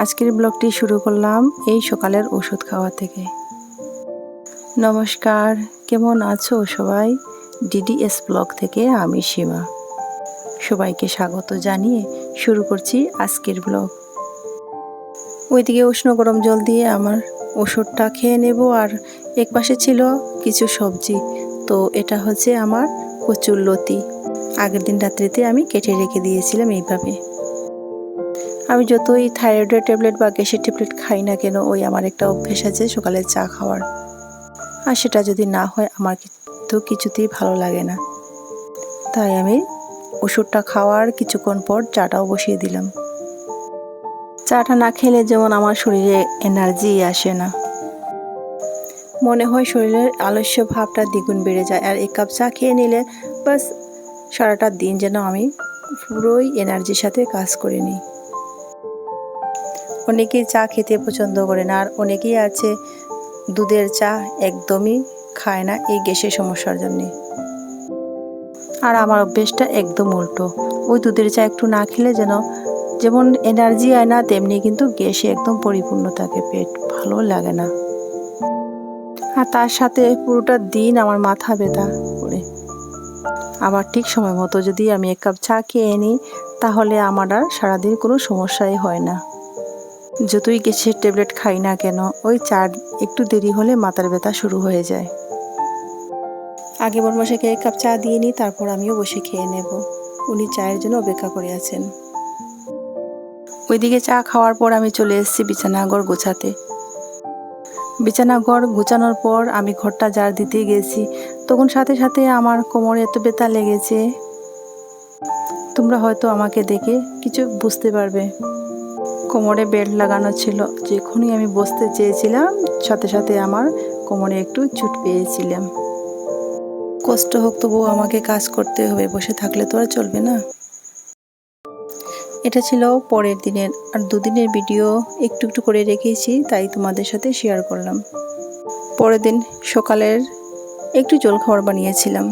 আজকের ব্লগটি শুরু করলাম এই সকালের ওষুধ খাওয়া থেকে। নমস্কার, কেমন আছো সবাই? ডিডিএস ব্লগ থেকে আমি সীমা সবাইকে স্বাগত জানিয়ে শুরু করছি আজকের ব্লগ। ওইদিকে উষ্ণ গরম জল দিয়ে আমার ওষুধটা খেয়ে নেব, আর এক পাশে ছিল কিছু সবজি। তো এটা হচ্ছে আমার কচুরলতি, আগের দিন রাত্রিতে আমি কেটে রেখে দিয়েছিলাম এইভাবে। আমি যতই থাইরয়েডের ট্যাবলেট বা গ্যাসের ট্যাবলেট খাই না কেন, ওই আমার একটা অভ্যেস আছে সকালে চা খাওয়ার, আর সেটা যদি না হয় আমার তো কিছুতেই ভালো লাগে না। তাই আমি ওষুধটা খাওয়ার কিছুক্ষণ পর চাটাও বসিয়ে দিলাম। চাটা না খেলে যেমন আমার শরীরে এনার্জি আসে না, মনে হয় শরীরের আলস্য ভাবটা দ্বিগুণ বেড়ে যায়। আর এক কাপ চা খেয়ে নিলে বাস সারাটা দিন যেন আমি পুরোই এনার্জির সাথে কাজ করে নিই। অনেকেই চা খেতে পছন্দ করে না, আর অনেকেই আছে দুধের চা একদমই খায় না এই গ্যাসের সমস্যার জন্যে। আর আমার অভ্যেসটা একদম উল্টো, ওই দুধের চা একটু না খেলে যেমন এনার্জি হয় না, তেমনি কিন্তু গ্যাসে একদম পরিপূর্ণ থাকে, পেট ভালো লাগে না। আর তার সাথে পুরোটা দিন আমার মাথা ব্যথা করে। আবার ঠিক সময় মতো যদি আমি এক কাপ চা খেয়ে নিই, তাহলে আমার আর সারাদিন কোনো সমস্যাই হয় না। যতই গ্যাসের ট্যাবলেট খাই না কেন, ওই চা একটু দেরি হলে মাথার ব্যথা শুরু হয়ে যায়। আগে বড়মশাইকে এক কাপ চা দিয়ে নিই, তারপর আমিও বসে খেয়ে নেব। উনি চায়ের জন্য অপেক্ষা করে আছেন। ওইদিকে চা খাওয়ার পর আমি চলে এসেছি বিছানাঘর গোছাতে। বিছানাঘর গোছানোর পর আমি ঘরটা ঝাড় দিতে গেছি, তখন সাথে সাথে আমার কোমরে এত ব্যথা লেগেছে, তোমরা হয়তো আমাকে দেখে কিছু বুঝতে পারবে। কোমরে বেল্ট লাগানো ছিল, যখনই আমি বসতে চেয়েছিলাম সাথে সাথে আমার কোমরে একটু চোট পেয়েছিলাম। কষ্ট হোক তবুও আমাকে কাজ করতে হবে, বসে থাকলে তো আর চলবে না। এটা ছিল পরের দিনের, আর দুদিনের ভিডিও একটু একটু করে রেখেছি, তাই তোমাদের সাথে শেয়ার করলাম। পরের দিন সকালের একটু জলখাবার বানিয়েছিলাম।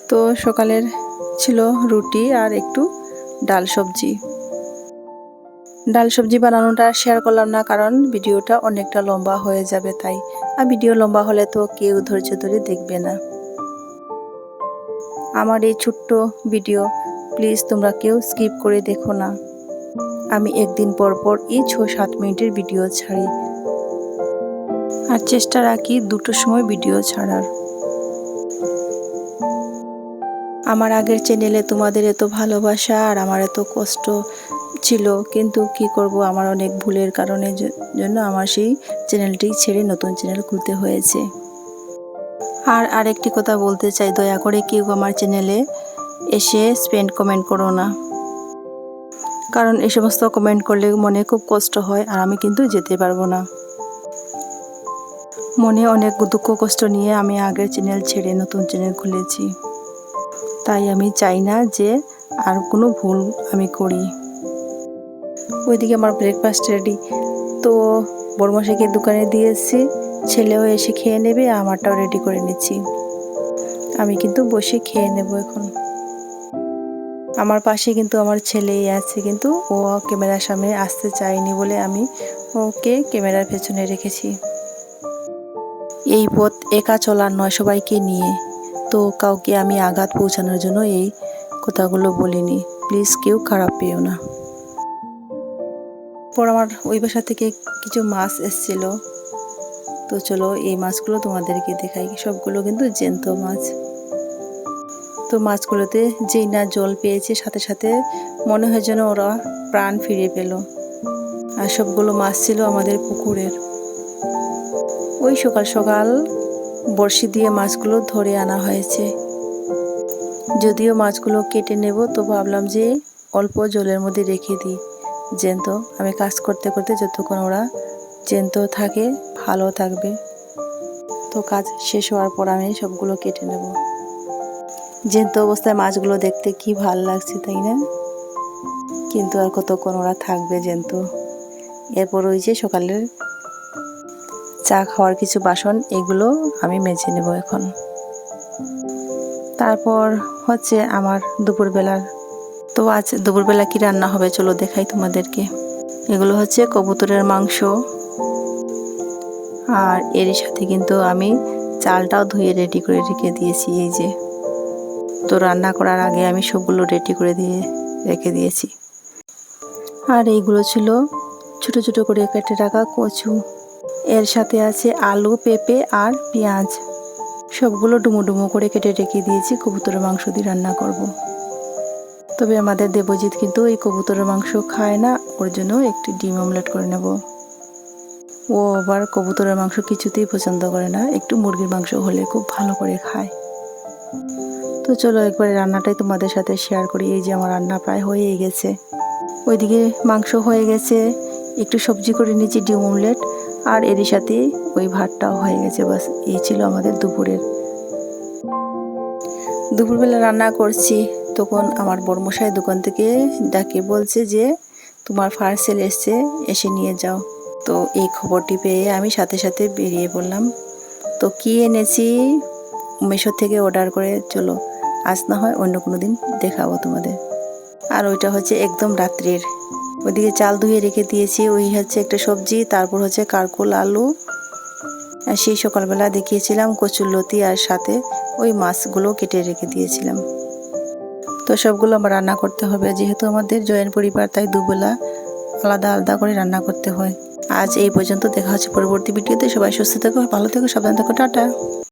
তো সকালের ছিল রুটি আর একটু ডাল সবজি। ডাল সবজি বানানোটা শেয়ার করলাম না, কারণ ভিডিওটা অনেকটা লম্বা হয়ে যাবে তাই। আর ভিডিও লম্বা হলে তো কেউ ধৈর্য ধরে দেখবে না। আমার এই ছোট্ট ভিডিও প্লিজ তোমরা কেউ স্কিপ করে দেখো না। আমি একদিন পর পর এই 6-7 মিনিটের ভিডিও ছাড়ি, আর চেষ্টা রাখি 2টোর সময় ভিডিও ছাড়ার। আমার আগের চ্যানেলে তোমাদের এত ভালোবাসা আর আমার এত কষ্ট ছিল, কিন্তু কি করব, আমার অনেক ভুলের কারণে জন্য আমার সেই চ্যানেলটি ছেড়ে নতুন চ্যানেল খুলতে হয়েছে। আর আরেকটি কথা বলতে চাই, দয়া করে কেউ আমার চ্যানেলে এসে স্পেন্ড কমেন্ট করো না, কারণ এই সমস্ত কমেন্ট করলে মনে খুব কষ্ট হয়, আর আমি কিন্তু যেতে পারবো না। মনে অনেক দুঃখ কষ্ট নিয়ে আমি আগের চ্যানেল ছেড়ে নতুন চ্যানেল খুলেছি, তাই আমি চাই না যে আর কোনো ভুল আমি করি। ওইদিকে আমার ব্রেকফাস্ট রেডি, তো বড়মশাইকে দোকানে দিয়ে এসেছি, ছেলেও এসে খেয়ে নেবে, আমারটাও রেডি করে নিচ্ছি। আমি কিন্তু বসে খেয়ে নেব এখন। আমার পাশে কিন্তু আমার ছেলেই আছে, কিন্তু ও ক্যামেরার সামনে আসতে চায়নি বলে আমি ওকে ক্যামেরার পেছনে রেখেছি। এই পথ একা চলার নয়, সবাইকে নিয়ে, তো কাউকে আমি আঘাত পৌঁছানোর জন্য এই কথাগুলো বলিনি, প্লিজ কেউ খারাপ পেও না। পর আমার ওই বাসা থেকে কিছু মাছ এসেছিল, তো চলো এই মাছগুলো তোমাদেরকে দেখাই। সবগুলো কিন্তু জ্যান্ত মাছ। তো মাছগুলোতে যেই না জল পেয়েছে, সাথে সাথে মনে হয় যেন ওরা প্রাণ ফিরে পেল। আর সবগুলো মাছ ছিল আমাদের পুকুরের। ওই সকাল সকাল বড়শি দিয়ে মাছগুলো ধরে আনা হয়েছে। যদিও মাছগুলো কেটে নেব, তো ভাবলাম যে অল্প জলের মধ্যে রেখে দিই জ্যান্ত। আমি কাজ করতে করতে যতক্ষণ ওরা জ্যান্ত থাকে ভালো থাকবে। তো কাজ শেষ হওয়ার পর আমি সবগুলো কেটে নেব। জ্যান্ত অবস্থায় মাছগুলো দেখতে কি ভালো লাগছে, তাই না? কিন্তু আর কতক্ষণ ওরা থাকবে জ্যান্ত, এরপর ওই যে সকালের চা খাওয়ার কিছু বাসন, এগুলো আমি মেজে নেব এখন। তারপর হচ্ছে আমার দুপুরবেলার। তো আজ দুপুরবেলা কি রান্না হবে চলো দেখাই তোমাদেরকে। এগুলো হচ্ছে কবুতরের মাংস, আর এর সাথে কিন্তু আমি চালটাও ধুয়ে রেডি করে রেখে দিয়েছি। এই যে, তো রান্না করার আগে আমি সবগুলো রেডি করে দিয়ে রেখে দিয়েছি। আর এইগুলো ছিল ছোট ছোট করে কেটে রাখা কচু, এর সাথে আছে আলু, পেঁপে আর পেঁয়াজ। সবগুলো ডুমো ডুমো করে কেটে রেখে দিয়েছি, কবুতরের মাংস দিয়ে রান্না করব। তবে আমাদের দেবজিৎ কিন্তু এই কবুতরের মাংস খায় না, ওর জন্য একটি ডিম অমলেট করে নেব। ও আবার কবুতরের মাংস কিছুতেই পছন্দ করে না, একটু মুরগির মাংস হলে খুব ভালো করে খায়। তো চলো একবারে রান্নাটাই তোমাদের সাথে শেয়ার করি। এই যে আমার রান্না প্রায় হয়েই গেছে। ওইদিকে মাংস হয়ে গেছে, একটু সবজি করে নিয়েছি ডিম অমলেট, আর এরই সাথে ওই ভাতটাও হয়ে গেছে। বাস এই ছিল আমাদের দুপুরবেলা রান্না করছি। তখন আমার বড়মশাই দোকান থেকে ডাকে বলছে যে তোমার পার্সেল এসছে, এসে নিয়ে যাও। তো এই খবরটি পেয়ে আমি সাথে সাথে বেরিয়ে পড়লাম। তো কি এনেছি মিশো থেকে অর্ডার করে, চলো আজ না হয় অন্য কোনো দিন দেখাবো তোমাদের। আর ওইটা হচ্ছে একদম রাত্রির। ওইদিকে চাল ধুয়ে রেখে দিয়েছি, ওই হচ্ছে একটা সবজি, তারপর হচ্ছে কারকোল আলু, আর সেই সকালবেলা দেখিয়েছিলাম কচুরলতি, আর সাথে ওই মাছগুলো কেটে রেখে দিয়েছিলাম। তো সবগুলো আমার রান্না করতে হবে, যেহেতু আমাদের জয়েন্ট পরিবার, তাই দুবেলা আলাদা আলাদা করে রান্না করতে হয়। আজ এই পর্যন্ত, দেখা হচ্ছে পরবর্তী ভিডিওতে। সবাই সুস্থ থেকো, ভালো থেকো, সাবধান থেকো, টাটা।